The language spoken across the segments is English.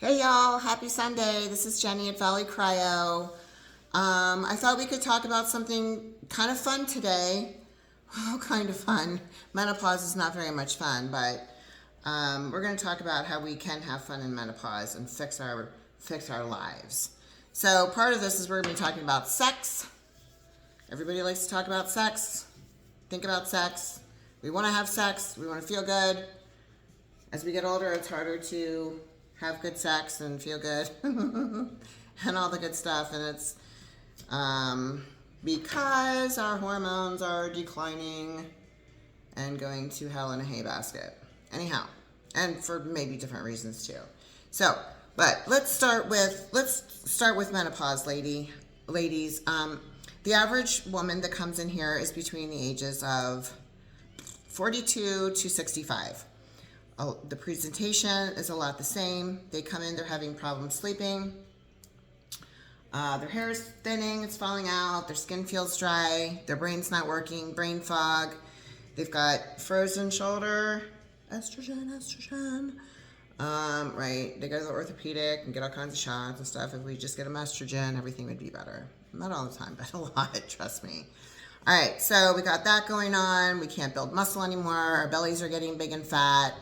Hey y'all, happy Sunday. This is Jenny at Valley Cryo. I thought we could talk about something kind of fun today. Oh, kind of fun. Menopause is not very much fun, but we're going to talk about how we can have fun in menopause and fix our lives. So part of this is we're going to be talking about sex. Everybody likes to talk about sex. Think about sex. We want to have sex. We want to feel good. As we get older, it's harder to have good sex and feel good and all the good stuff. And it's because our hormones are declining and going to hell in a hay basket. Anyhow, and for maybe different reasons too. So, but let's start with menopause, ladies. The average woman that comes in here is between the ages of 42 to 65. The presentation is a lot the same. They come in, they're having problems sleeping. Their hair is thinning, it's falling out, their skin feels dry, their brain's not working, brain fog. They've got frozen shoulder, estrogen. Right, they go to the orthopedic and get all kinds of shots and stuff. If we just get them estrogen, everything would be better. Not all the time, but a lot, trust me. All right, so we got that going on. We can't build muscle anymore. Our bellies are getting big and fat.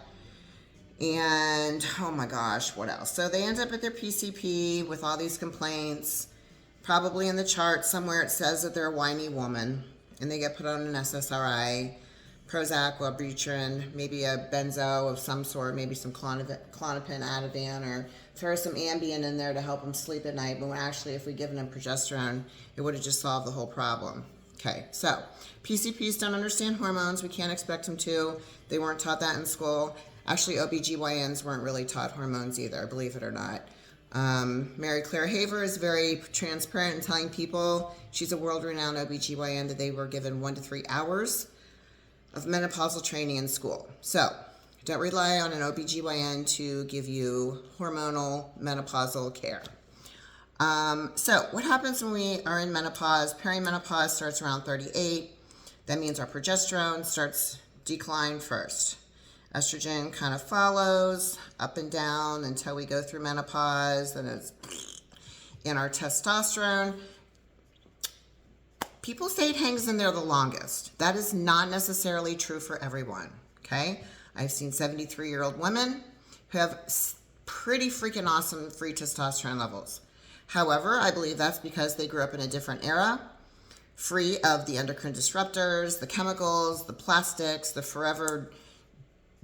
And oh my gosh, what else? So they end up at their PCP with all these complaints. Probably in the chart somewhere it says that they're a whiny woman, and they get put on an SSRI, Prozac, Wellbutrin, maybe a benzo of some sort, maybe some Klonopin, Ativan, or throw some Ambien in there to help them sleep at night. But when actually, if we given them progesterone, it would have just solved the whole problem. Okay, so PCPs don't understand hormones. We can't expect them to. They weren't taught that in school. Actually, OBGYNs weren't really taught hormones either, believe it or not. Mary Claire Haver is very transparent in telling people, she's a world-renowned OBGYN, that they were given 1 to 3 hours of menopausal training in school. So don't rely on an OBGYN to give you hormonal menopausal care. So what happens when we are in menopause? Perimenopause starts around 38. That means our progesterone starts decline first. Estrogen kind of follows up and down until we go through menopause. Then it's in our testosterone. People say it hangs in there the longest. That is not necessarily true for everyone, okay? I've seen 73-year-old women who have pretty freaking awesome free testosterone levels. However, I believe that's because they grew up in a different era, free of the endocrine disruptors, the chemicals, the plastics, the forever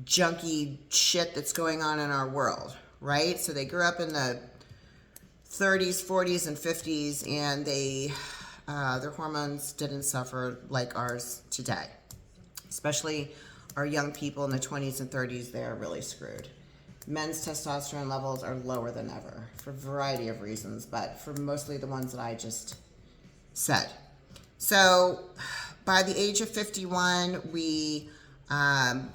junky shit that's going on in our world, right? So they grew up in the 30s, 40s, and 50s, and their hormones didn't suffer like ours today. Especially our young people in the 20s and 30s, they are really screwed. Men's testosterone levels are lower than ever for a variety of reasons, but for mostly the ones that I just said. So by the age of 51, we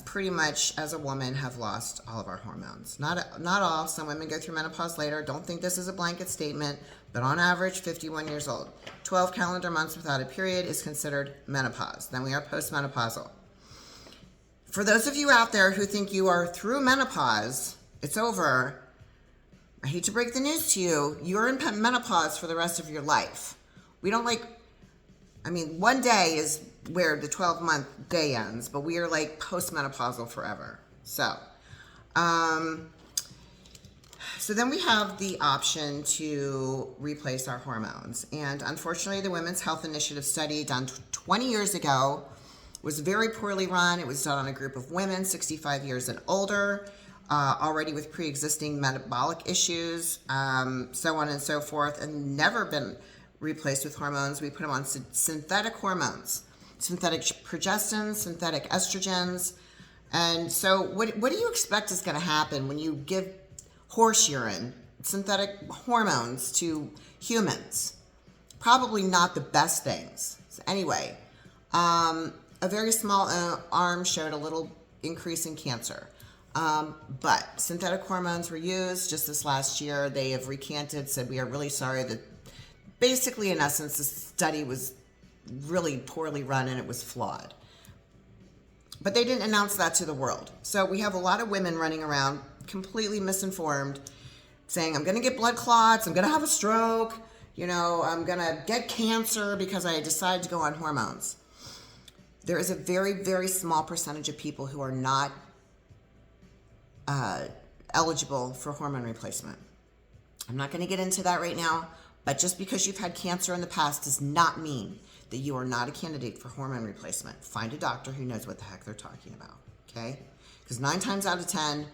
pretty much, as a woman, have lost all of our hormones. Not all. Some women go through menopause later. Don't think this is a blanket statement, but on average, 51 years old. 12 calendar months without a period is considered menopause. Then we are postmenopausal. For those of you out there who think you are through menopause, it's over, I hate to break the news to you, you're in menopause for the rest of your life. We don't one day is where the 12-month day ends, but we are like postmenopausal forever. So then we have the option to replace our hormones. And unfortunately, the Women's Health Initiative study done 20 years ago was very poorly run. It was done on a group of women 65 years and older, already with pre-existing metabolic issues, so on and so forth, and never been replaced with hormones. We put them on synthetic hormones, synthetic progestins, synthetic estrogens. And so what do you expect is going to happen when you give horse urine, synthetic hormones, to humans? Probably not the best things. So anyway, a very small arm showed a little increase in cancer. But synthetic hormones were used just this last year. They have recanted, said we are really sorry that basically, in essence, the study was really poorly run and it was flawed. But they didn't announce that to the world. So we have a lot of women running around completely misinformed, saying, I'm going to get blood clots, I'm going to have a stroke, I'm going to get cancer because I decided to go on hormones. There is a very, very small percentage of people who are not eligible for hormone replacement. I'm not going to get into that right now, but just because you've had cancer in the past does not mean that you are not a candidate for hormone replacement. Find a doctor who knows what the heck they're talking about, okay? Because 9 times out of 10,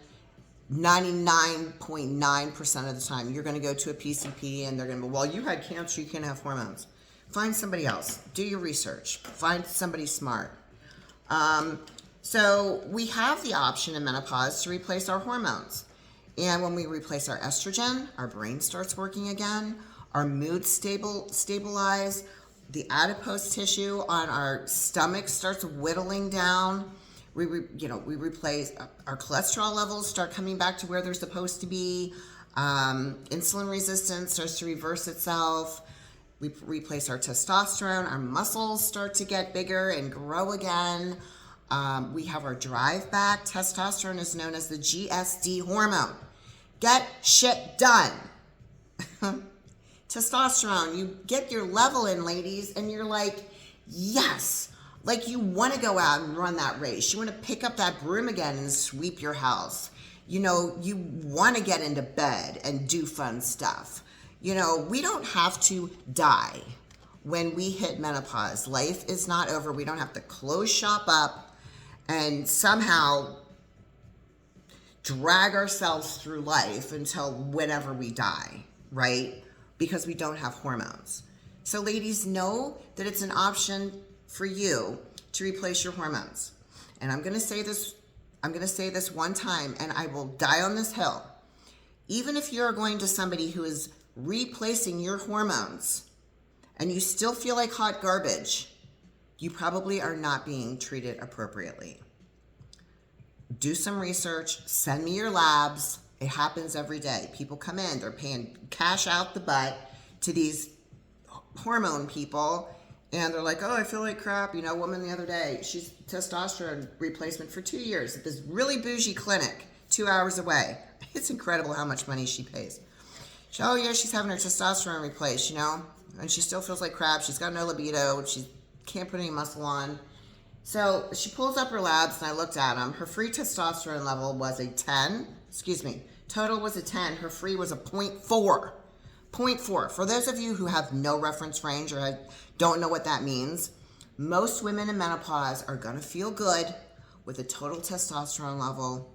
99.9% of the time, you're going to go to a PCP and they're going to be, well, you had cancer, you can't have hormones. Find somebody else. Do your research. Find somebody smart. So we have the option in menopause to replace our hormones. And when we replace our estrogen, our brain starts working again, our mood stabilize, the adipose tissue on our stomach starts whittling down. We replace our cholesterol levels, start coming back to where they're supposed to be. Insulin resistance starts to reverse itself. We replace our testosterone. Our muscles start to get bigger and grow again. We have our drive back. Testosterone is known as the GSD hormone. Get shit done. Testosterone, you get your level in, ladies, and you're like, yes. Like you want to go out and run that race. You want to pick up that broom again and sweep your house. You want to get into bed and do fun stuff. We don't have to die when we hit menopause. Life is not over. We don't have to close shop up and somehow drag ourselves through life until whenever we die, right? Because we don't have hormones. So ladies, know that it's an option for you to replace your hormones. And I'm going to say this one time, and I will die on this hill. Even if you're going to somebody who is replacing your hormones and you still feel like hot garbage, you probably are not being treated appropriately. Do some research, send me your labs. It happens every day. People come in, they're paying cash out the butt to these hormone people, and they're like, oh, I feel like crap. A woman the other day, she's testosterone replacement for 2 years at this really bougie clinic 2 hours away. It's incredible how much money she pays. Oh yeah, she's having her testosterone replaced, and she still feels like crap. She's got no libido. She can't put any muscle on. So she pulls up her labs, and I looked at them. Her free testosterone level was a 10. Total was a 10. Her free was a 0.4. 0.4. For those of you who have no reference range or don't know what that means, most women in menopause are going to feel good with a total testosterone level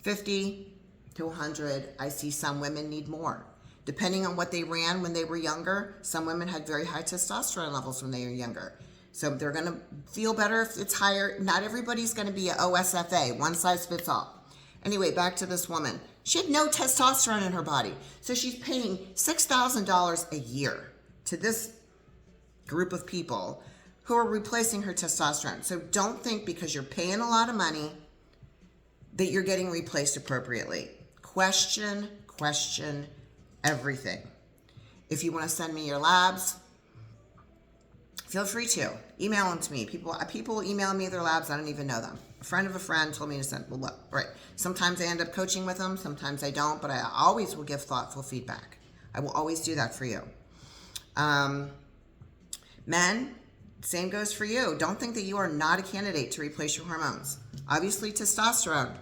50 to 100. I see some women need more. Depending on what they ran when they were younger, some women had very high testosterone levels when they were younger. So they're going to feel better if it's higher. Not everybody's going to be an OSFA, one size fits all. Anyway, back to this woman. She had no testosterone in her body. So she's paying $6,000 a year to this group of people who are replacing her testosterone. So don't think because you're paying a lot of money that you're getting replaced appropriately. Question everything. If you want to send me your labs, feel free to. Email them to me. People email me their labs. I don't even know them. A friend of a friend told me to send, well, look, right. Sometimes I end up coaching with them. Sometimes I don't, but I always will give thoughtful feedback. I will always do that for you. Men, same goes for you. Don't think that you are not a candidate to replace your hormones. Obviously, testosterone.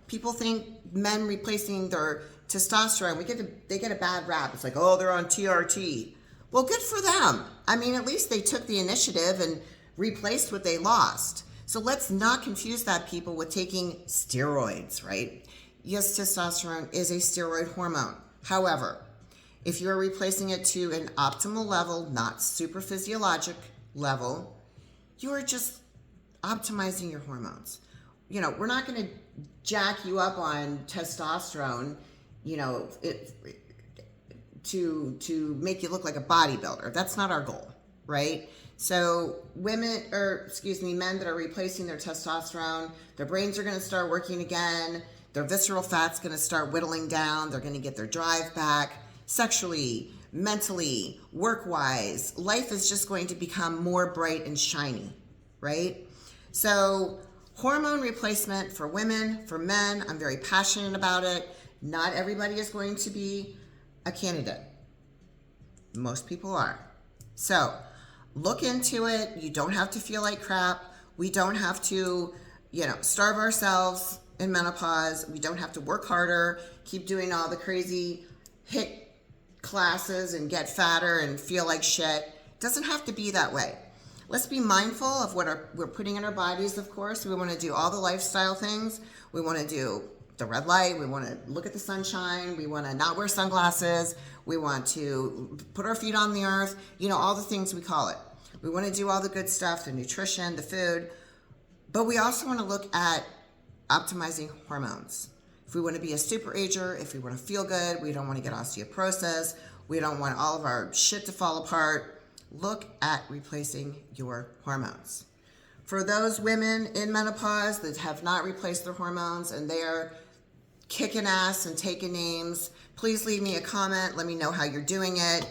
People think men replacing their testosterone, they get a bad rap. It's like, oh, they're on TRT. Well, good for them. I mean, at least they took the initiative and replaced what they lost. So let's not confuse that, people, with taking steroids, right? Yes, testosterone is a steroid hormone. However, if you're replacing it to an optimal level, not super physiologic level, you are just optimizing your hormones. We're not going to jack you up on testosterone, to make you look like a bodybuilder. That's not our goal, right? So men that are replacing their testosterone, their brains are going to start working again. Their visceral fat's going to start whittling down. They're going to get their drive back sexually, mentally, work-wise. Life is just going to become more bright and shiny, right? So hormone replacement for women, for men, I'm very passionate about it. Not everybody is going to be a candidate. Most people are. So look into it. You don't have to feel like crap. We don't have to, starve ourselves in menopause. We don't have to work harder, keep doing all the crazy HIIT classes and get fatter and feel like shit. It doesn't have to be that way. Let's be mindful of what we're putting in our bodies, of course. We want to do all the lifestyle things. We want to do the red light. We want to look at the sunshine. We want to not wear sunglasses. We want to put our feet on the earth. All the things we call it. We want to do all the good stuff, the nutrition, the food. But we also want to look at optimizing hormones. If we want to be a super ager, if we want to feel good, we don't want to get osteoporosis, we don't want all of our shit to fall apart, look at replacing your hormones. For those women in menopause that have not replaced their hormones and they're kicking ass and taking names, please leave me a comment. Let me know how you're doing it.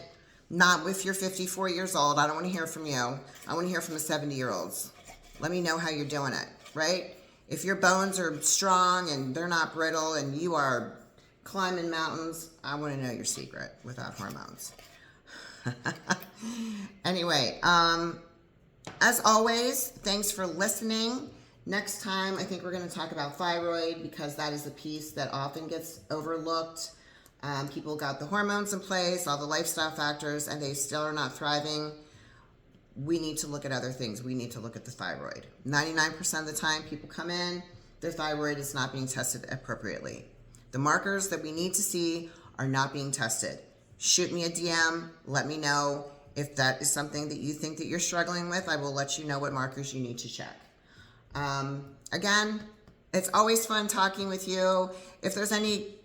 Not if you're 54 years old. I don't want to hear from you. I want to hear from the 70-year-olds. Let me know how you're doing it, right? If your bones are strong and they're not brittle and you are climbing mountains, I want to know your secret without hormones. Anyway, as always, thanks for listening. Next time, I think we're going to talk about thyroid because that is a piece that often gets overlooked. People got the hormones in place, all the lifestyle factors, and they still are not thriving. We need to look at other things. We need to look at the thyroid. 99% of the time, people come in, their thyroid is not being tested appropriately. The markers that we need to see are not being tested. Shoot me a DM. Let me know if that is something that you think that you're struggling with. I will let you know what markers you need to check. Again, it's always fun talking with you. If there's any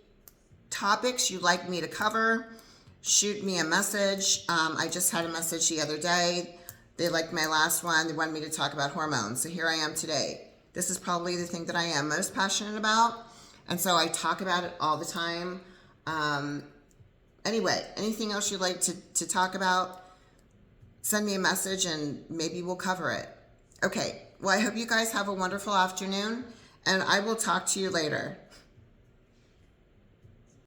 topics you'd like me to cover, shoot me a message. I just had a message the other day. They liked my last one. They wanted me to talk about hormones. So here I am today. This is probably the thing that I am most passionate about. And so I talk about it all the time. Anyway, anything else you'd like to talk about, send me a message and maybe we'll cover it. Okay. Well, I hope you guys have a wonderful afternoon and I will talk to you later.